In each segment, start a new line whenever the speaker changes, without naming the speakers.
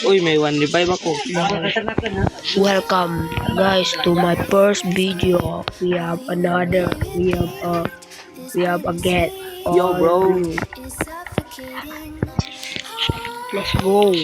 Uy, may 1 revive ako.
Welcome guys to my first video. We have a get.
Yo, bro.
Let's go.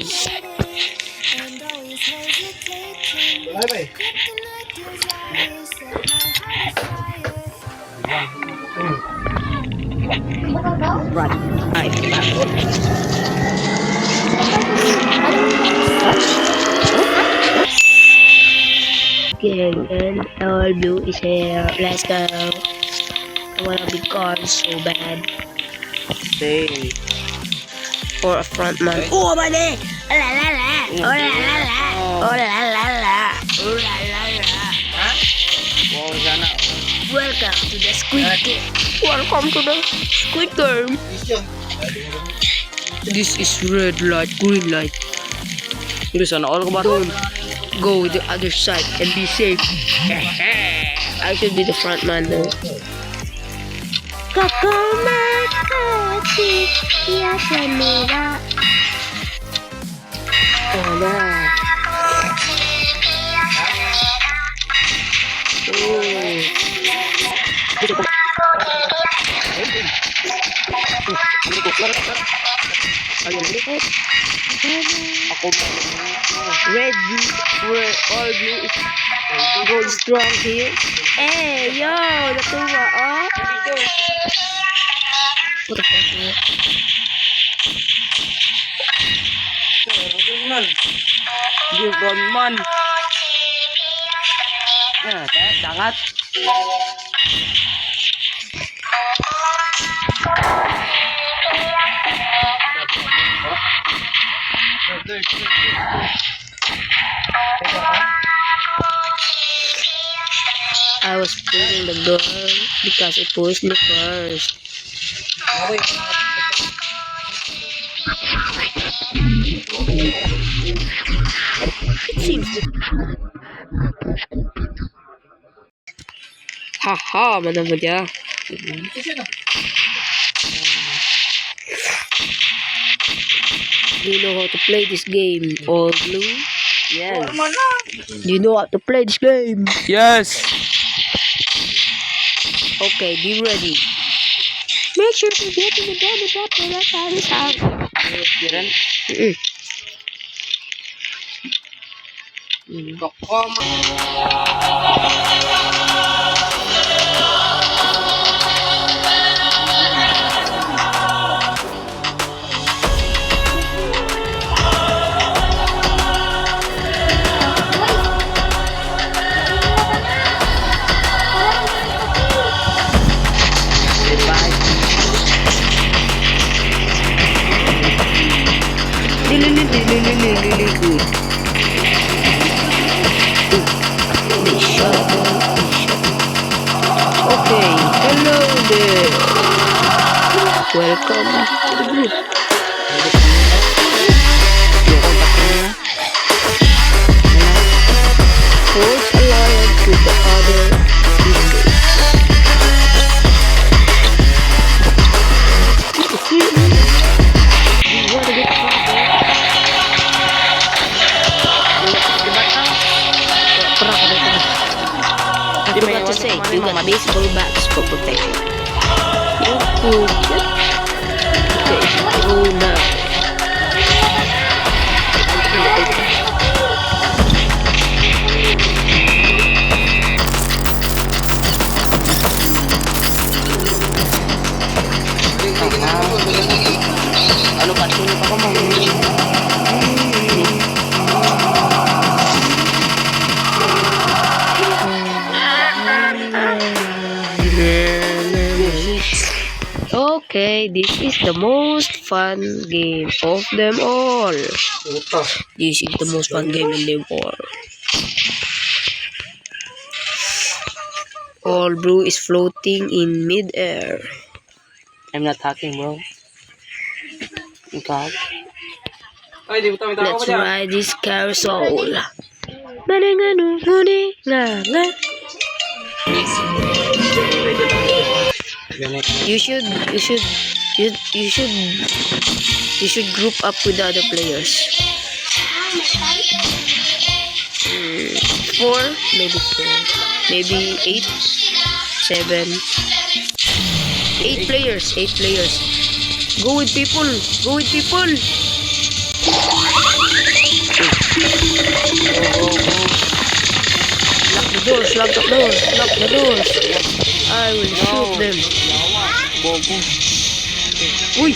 Okay, and all blue is here. Let's go. I wanna be gone so bad.
Same.
For a front man. Oh, buddy! La la la! Oh la la la! Oh la la la! Oh la la la!
Wow, sana.
Welcome to the Squid Game. Welcome to the Squid Game. This is red light, green light.
Hindi, sana all ka ba?
Don't go the other side and be safe. I should be the front man though. Oh no.
Ako
Red blue, all blue is going strong here. Hey, yo, natuwa, oh. What the fuck, man?
Gigon man. Dangat.
I was pushing the door because it pushed me first. It seems to... Haha, mana mo dia? Do you know how to play this game? All blue?
Yes.
Do you know how to play this game?
Yes.
Okay, be ready. Make sure to get in the double button that time is out.
Kiran.
Okay, hello there. Welcome to the group. Forge alliance with the other teammates. You wanna get I forgot to say, you got baseball bats for protection. You could get... Okay, oh no.
Ano pa? Sino pa ko mo?
Okay, this is the most fun game of them all. This is the most fun game in them all. All blue is floating in mid-air.
I'm not hacking, bro. Ikaw?
Let's ride this carousel. Manangano, nguni, nga, nga. You should group up with the other players. Four, maybe four, maybe 8, 7, 8 players, 8 players. Go with people, go with people. Lock the doors, lock the doors, lock the doors. I will shoot them.
Bobo.
Uy!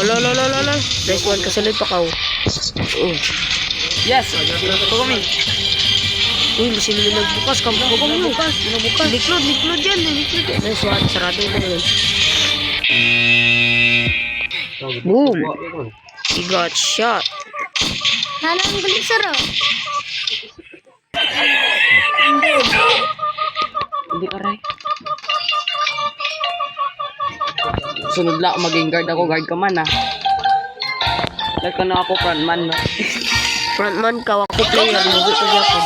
Ala, ala, ala, ala. Nice one, kasunod pa kao.
Oh. Yes, ito kami.
Uy, masino na nagbukas. Kampong mo. Bukas. Liklod, liklod yan. Liklod yan. Nice one, sarado na yun. Boom! He got shot.
Halang balik saro.
Hindi ka ray. Sunod lang, maging guard ako. Guard ka man, ah. Like ka na ako, frontman, no?
Frontman ka, ako player. Lugi ko yapon.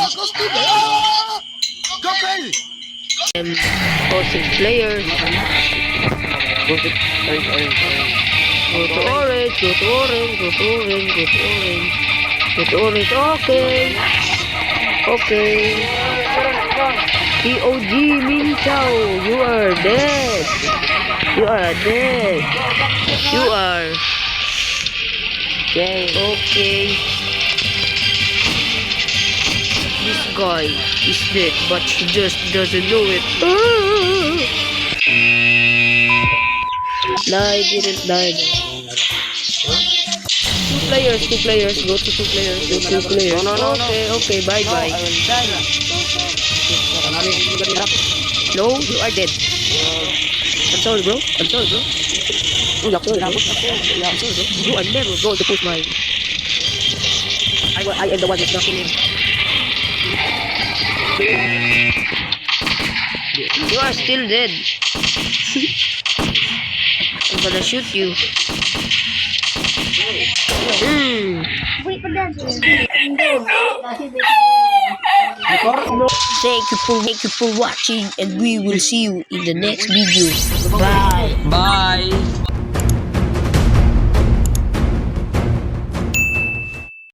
Positive player.
Go to orange.
Go to orange, go to orange, go to orange, go to orange. Go to orange, okay. Okay. POG Min Chao, you are dead. You are dead. You are.
Okay.
Okay. This guy is dead, but he just doesn't know it. No, I didn't die. Two players, go to two players, go to two players.
No.
Okay, okay, bye bye.
I will die.
No, you are dead. I'm sorry, bro. I'm sorry, bro. I'm sorry, bro. You are never going to push my. I am the one that's knocking in. You are still dead. I'm gonna shoot you.
Wait pa dyan.
Thank you for watching, and we will see you in the next video. Bye.
Bye.